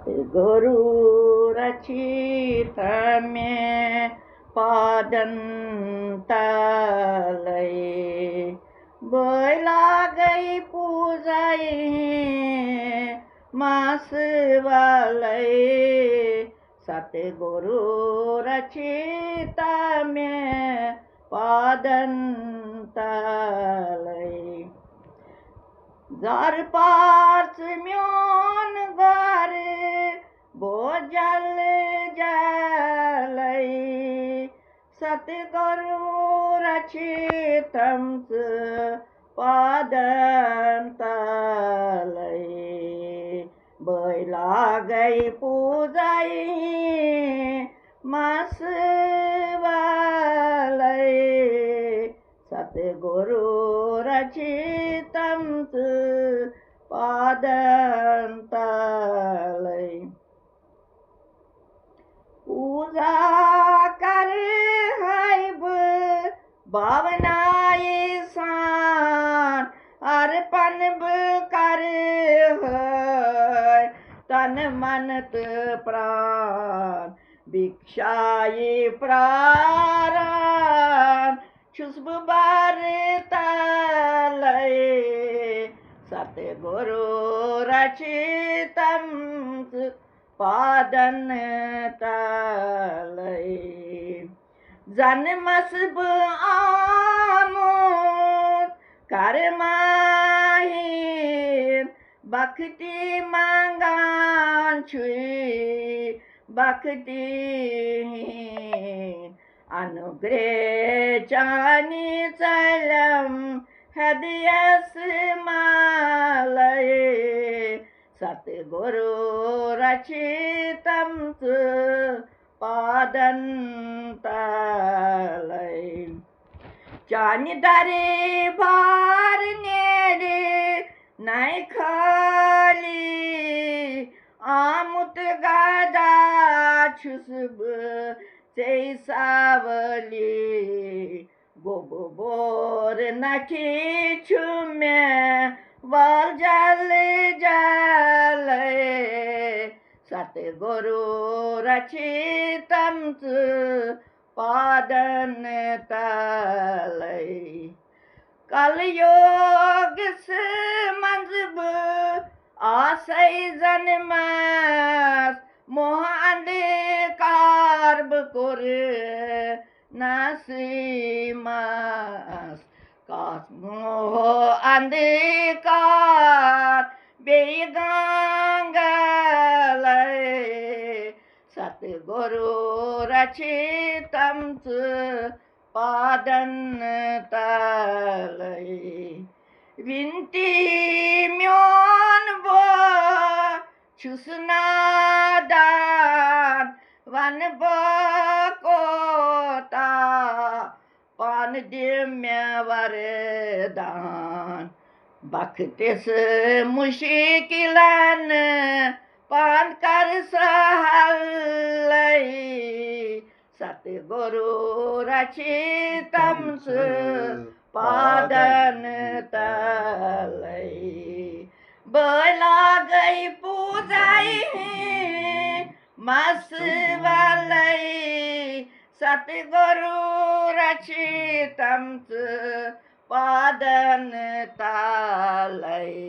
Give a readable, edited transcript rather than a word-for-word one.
सतगुरु रचित में पादन तलय बोला गई पूजाई मास वालय सतगुरु रचित में पादन तलय घर पास म्योन घर बोझल जलय सतगुरु रचितम पादन तलय बैला गई पूजाई मास वालय सतगुरु रचितम पादन तलय पूजा कर भावनाए सान अर्पण कर तन मन प्राण भिक्षाए प्राण शुभ बार तलय सतगुरु रचितम पादन तलय जन्मसब आमोद कर्माहीन भक्ति मांगान छुई भक्तिहीन अनुग्रह चानी चलम हृदयस मालय सतगुरु रचितम पादन तलय चानी दरे बार नेरे नहीं खाली आमुत गादा छुसब से सावली गोबो बोर नखी छुमे वाल जल जलय सतगुरु रचितम पादन तलय कलयोग से मंजब आशय जन्मस मोह अंधकार बकुर नसीमस कास मोह अंधकार बेगंगलय सतगुरु रचितम पादन तलय विनती म्योन वो छुसनादान वन कोता पान दिम्य वरदान बख्तिस मुश्किलन पान कर सहलय सतगुरु रचितम पादन तलय बोला गई पूजाई मास वालय सतगुरु रचितम पादन तलय।